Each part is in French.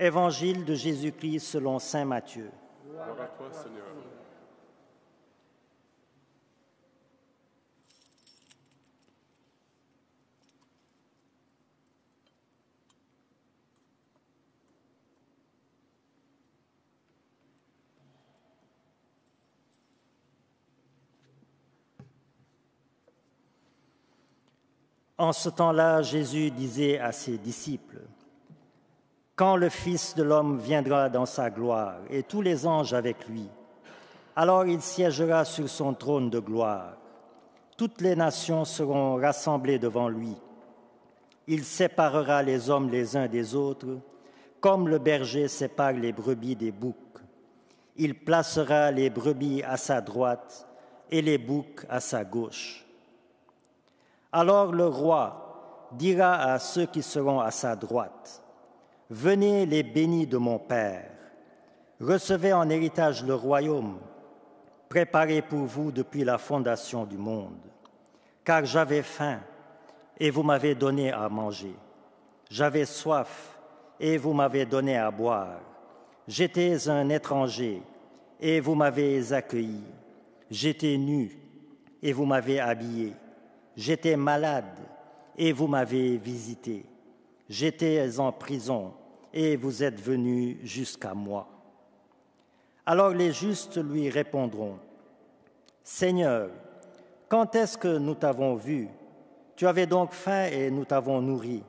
Évangile de Jésus-Christ selon saint Matthieu. Gloire à toi, Seigneur. En ce temps-là, Jésus disait à ses disciples, « Quand le Fils de l'homme viendra dans sa gloire et tous les anges avec lui, alors il siégera sur son trône de gloire. Toutes les nations seront rassemblées devant lui. Il séparera les hommes les uns des autres, comme le berger sépare les brebis des boucs. Il placera les brebis à sa droite et les boucs à sa gauche. Alors le roi dira à ceux qui seront à sa droite, « Venez les bénis de mon Père, recevez en héritage le royaume, préparé pour vous depuis la fondation du monde. Car j'avais faim, et vous m'avez donné à manger. J'avais soif, et vous m'avez donné à boire. J'étais un étranger, et vous m'avez accueilli. J'étais nu, et vous m'avez habillé. J'étais malade, et vous m'avez visité. J'étais en prison, et vous êtes venus jusqu'à moi. » Alors les justes lui répondront, « Seigneur, quand est-ce que nous t'avons vu? Tu avais donc faim et nous t'avons nourri.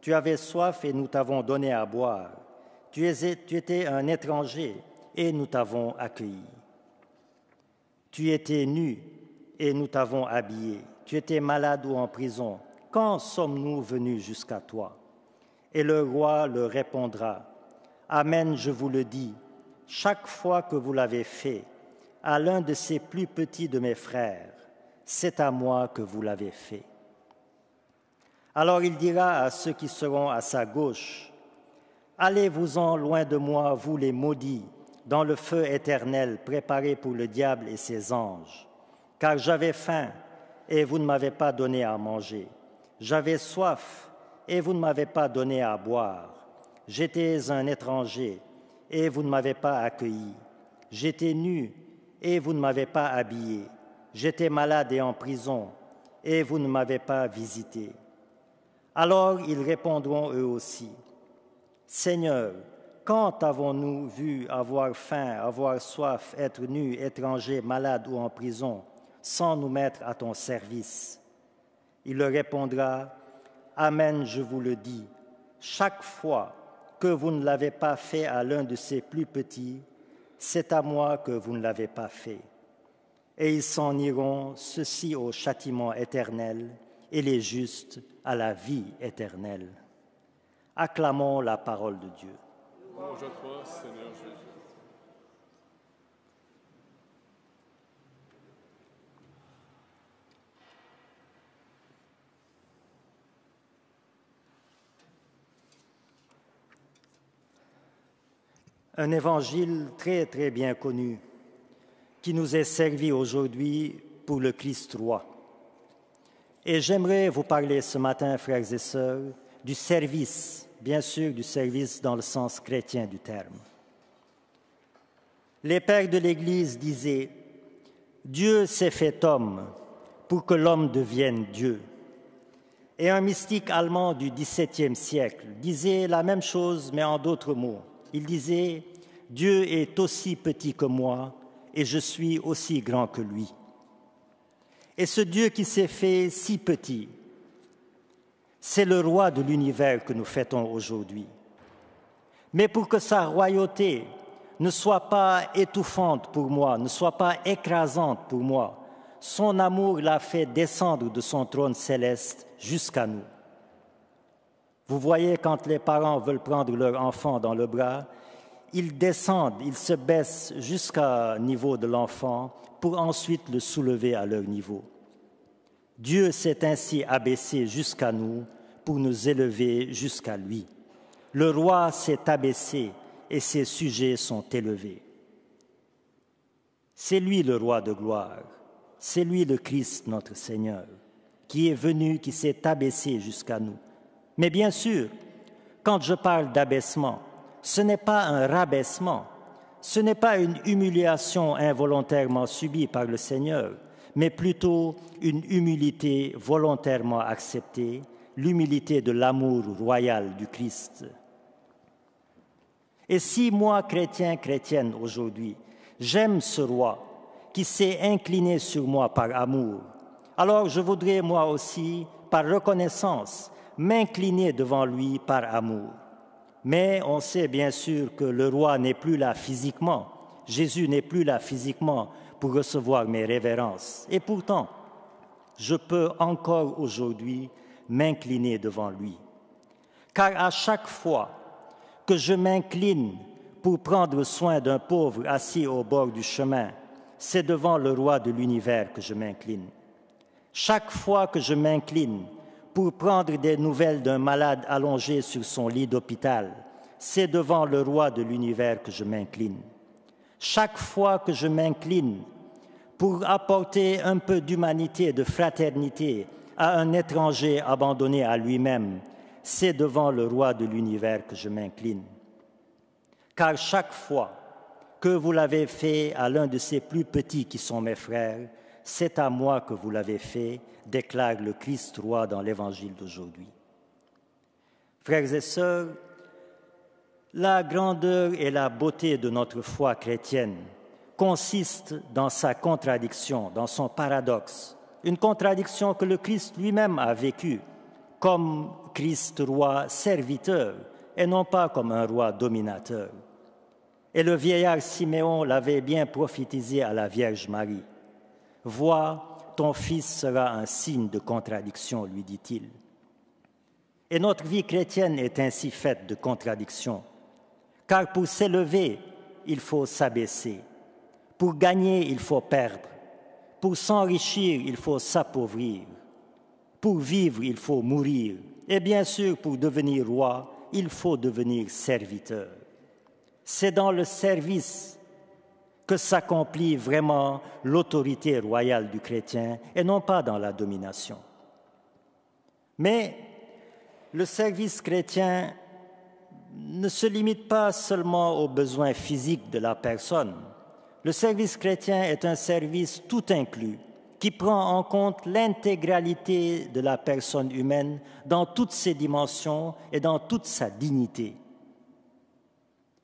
Tu avais soif et nous t'avons donné à boire. Tu étais un étranger et nous t'avons accueilli. Tu étais nu et nous t'avons habillé. Tu étais malade ou en prison. Quand sommes-nous venus jusqu'à toi? » Et le roi leur répondra, « Amen, je vous le dis, chaque fois que vous l'avez fait à l'un de ces plus petits de mes frères, c'est à moi que vous l'avez fait. » Alors il dira à ceux qui seront à sa gauche, « Allez-vous-en loin de moi, vous les maudits, dans le feu éternel préparé pour le diable et ses anges. Car j'avais faim, et vous ne m'avez pas donné à manger. J'avais soif, et vous ne m'avez pas donné à boire. J'étais un étranger, et vous ne m'avez pas accueilli. J'étais nu, et vous ne m'avez pas habillé. J'étais malade et en prison, et vous ne m'avez pas visité. » Alors ils répondront eux aussi, « Seigneur, quand avons-nous vu avoir faim, avoir soif, être nus, étrangers, malades ou en prison, sans nous mettre à ton service? » Il leur répondra, « Amen, je vous le dis, chaque fois que vous ne l'avez pas fait à l'un de ces plus petits, c'est à moi que vous ne l'avez pas fait. » Et ils s'en iront, ceux-ci au châtiment éternel, et les justes à la vie éternelle. Acclamons la parole de Dieu. Louange à toi, Seigneur Jésus. Un évangile très très bien connu qui nous est servi aujourd'hui pour le Christ roi. Et j'aimerais vous parler ce matin, frères et sœurs, du service, bien sûr du service dans le sens chrétien du terme. Les pères de l'Église disaient « Dieu s'est fait homme pour que l'homme devienne Dieu ». Et un mystique allemand du XVIIe siècle disait la même chose, mais en d'autres mots. Il disait « Dieu est aussi petit que moi et je suis aussi grand que lui ». Et ce Dieu qui s'est fait si petit, c'est le roi de l'univers que nous fêtons aujourd'hui. Mais pour que sa royauté ne soit pas étouffante pour moi, ne soit pas écrasante pour moi, son amour l'a fait descendre de son trône céleste jusqu'à nous. Vous voyez, quand les parents veulent prendre leur enfant dans le bras, ils descendent, ils se baissent jusqu'au niveau de l'enfant pour ensuite le soulever à leur niveau. Dieu s'est ainsi abaissé jusqu'à nous pour nous élever jusqu'à lui. Le roi s'est abaissé et ses sujets sont élevés. C'est lui le roi de gloire, c'est lui le Christ notre Seigneur, qui est venu, qui s'est abaissé jusqu'à nous. Mais bien sûr, quand je parle d'abaissement, ce n'est pas un rabaissement, ce n'est pas une humiliation involontairement subie par le Seigneur, mais plutôt une humilité volontairement acceptée, l'humilité de l'amour royal du Christ. Et si moi, chrétien, chrétienne aujourd'hui, j'aime ce roi qui s'est incliné sur moi par amour, alors je voudrais moi aussi, par reconnaissance, m'incliner devant lui par amour. Mais on sait bien sûr que le roi n'est plus là physiquement, Jésus n'est plus là physiquement pour recevoir mes révérences. Et pourtant, je peux encore aujourd'hui m'incliner devant lui. Car à chaque fois que je m'incline pour prendre soin d'un pauvre assis au bord du chemin, c'est devant le roi de l'univers que je m'incline. Chaque fois que je m'incline pour prendre des nouvelles d'un malade allongé sur son lit d'hôpital, c'est devant le roi de l'univers que je m'incline. Chaque fois que je m'incline pour apporter un peu d'humanité et de fraternité à un étranger abandonné à lui-même, c'est devant le roi de l'univers que je m'incline. Car chaque fois que vous l'avez fait à l'un de ces plus petits qui sont mes frères, c'est à moi que vous l'avez fait, déclare le Christ roi dans l'Évangile d'aujourd'hui. Frères et sœurs, la grandeur et la beauté de notre foi chrétienne consistent dans sa contradiction, dans son paradoxe, une contradiction que le Christ lui-même a vécue comme Christ roi serviteur et non pas comme un roi dominateur. Et le vieillard Siméon l'avait bien prophétisé à la Vierge Marie. « Vois, ton fils sera un signe de contradiction, lui dit-il. » Et notre vie chrétienne est ainsi faite de contradictions, car pour s'élever, il faut s'abaisser. Pour gagner, il faut perdre. Pour s'enrichir, il faut s'appauvrir. Pour vivre, il faut mourir. Et bien sûr, pour devenir roi, il faut devenir serviteur. C'est dans le service que s'accomplit vraiment l'autorité royale du chrétien et non pas dans la domination. Mais le service chrétien ne se limite pas seulement aux besoins physiques de la personne. Le service chrétien est un service tout inclus qui prend en compte l'intégralité de la personne humaine dans toutes ses dimensions et dans toute sa dignité.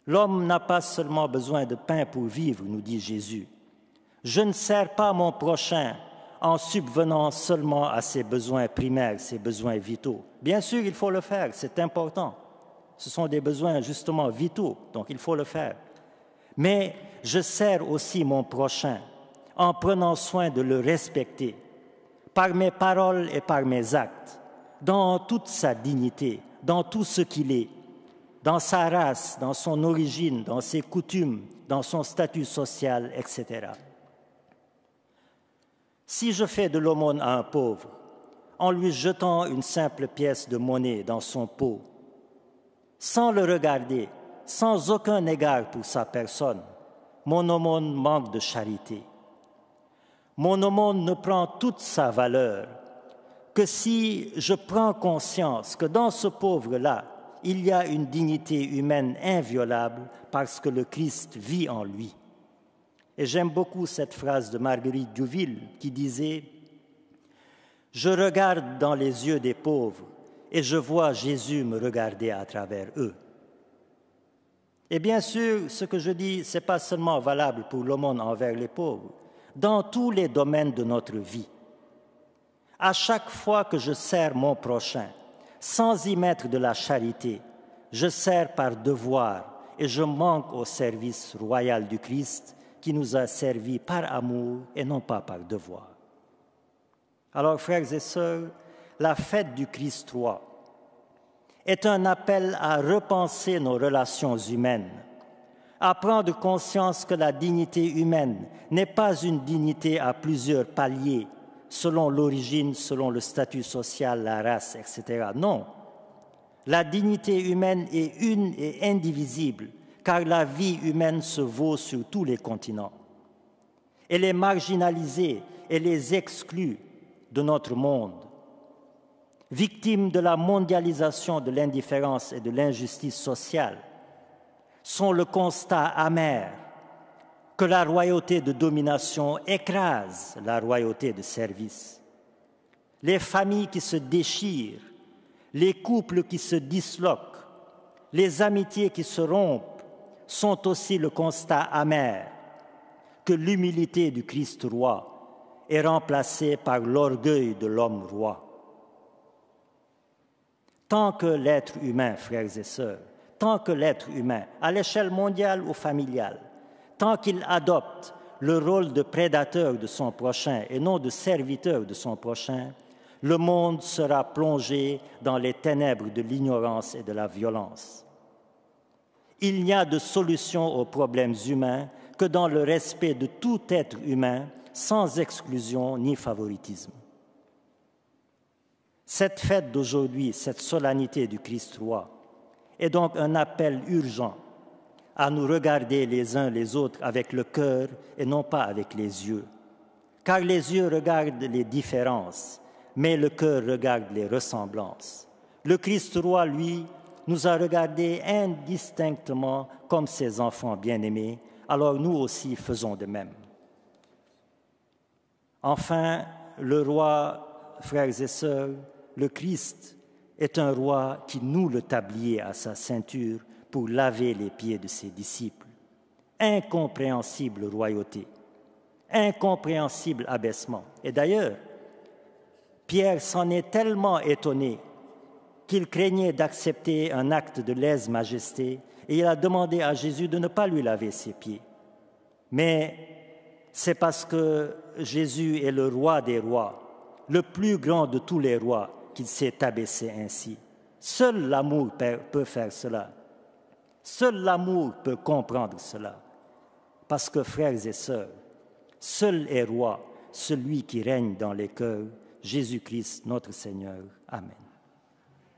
L'homme n'a pas seulement besoin de pain pour vivre, nous dit Jésus. Je ne sers pas mon prochain en subvenant seulement à ses besoins primaires, ses besoins vitaux. Bien sûr, il faut le faire, c'est important. Ce sont des besoins justement vitaux, donc il faut le faire. Mais je sers aussi mon prochain en prenant soin de le respecter par mes paroles et par mes actes, dans toute sa dignité, dans tout ce qu'il est, dans sa race, dans son origine, dans ses coutumes, dans son statut social, etc. Si je fais de l'aumône à un pauvre, en lui jetant une simple pièce de monnaie dans son pot, sans le regarder, sans aucun égard pour sa personne, mon aumône manque de charité. Mon aumône ne prend toute sa valeur que si je prends conscience que dans ce pauvre-là, il y a une dignité humaine inviolable parce que le Christ vit en lui. Et j'aime beaucoup cette phrase de Marguerite Diouville qui disait « Je regarde dans les yeux des pauvres et je vois Jésus me regarder à travers eux. » Et bien sûr, ce que je dis, ce n'est pas seulement valable pour l'aumône envers les pauvres, dans tous les domaines de notre vie. À chaque fois que je sers mon prochain, sans y mettre de la charité, je sers par devoir et je manque au service royal du Christ qui nous a servi par amour et non pas par devoir. Alors, frères et sœurs, la fête du Christ roi est un appel à repenser nos relations humaines, à prendre conscience que la dignité humaine n'est pas une dignité à plusieurs paliers, selon l'origine, selon le statut social, la race, etc. Non, la dignité humaine est une et indivisible, car la vie humaine se vaut sur tous les continents. Elle est marginalisée et les exclut de notre monde. Victime de la mondialisation de l'indifférence et de l'injustice sociale, sont le constat amer que la royauté de domination écrase la royauté de service. Les familles qui se déchirent, les couples qui se disloquent, les amitiés qui se rompent sont aussi le constat amer que l'humilité du Christ roi est remplacée par l'orgueil de l'homme roi. Tant que l'être humain, frères et sœurs, tant que l'être humain, à l'échelle mondiale ou familiale, tant qu'il adopte le rôle de prédateur de son prochain et non de serviteur de son prochain, le monde sera plongé dans les ténèbres de l'ignorance et de la violence. Il n'y a de solution aux problèmes humains que dans le respect de tout être humain, sans exclusion ni favoritisme. Cette fête d'aujourd'hui, cette solennité du Christ roi, est donc un appel urgent à nous regarder les uns les autres avec le cœur et non pas avec les yeux. Car les yeux regardent les différences, mais le cœur regarde les ressemblances. Le Christ roi, lui, nous a regardés indistinctement comme ses enfants bien-aimés, alors nous aussi faisons de même. Enfin, le roi, frères et sœurs, le Christ est un roi qui noue le tablier à sa ceinture pour laver les pieds de ses disciples. Incompréhensible royauté, incompréhensible abaissement. Et d'ailleurs, Pierre s'en est tellement étonné qu'il craignait d'accepter un acte de lèse-majesté et il a demandé à Jésus de ne pas lui laver ses pieds. Mais c'est parce que Jésus est le roi des rois, le plus grand de tous les rois, qu'il s'est abaissé ainsi. Seul l'amour peut faire cela. Seul l'amour peut comprendre cela. Parce que, frères et sœurs, seul est roi, celui qui règne dans les cœurs, Jésus-Christ notre Seigneur. Amen.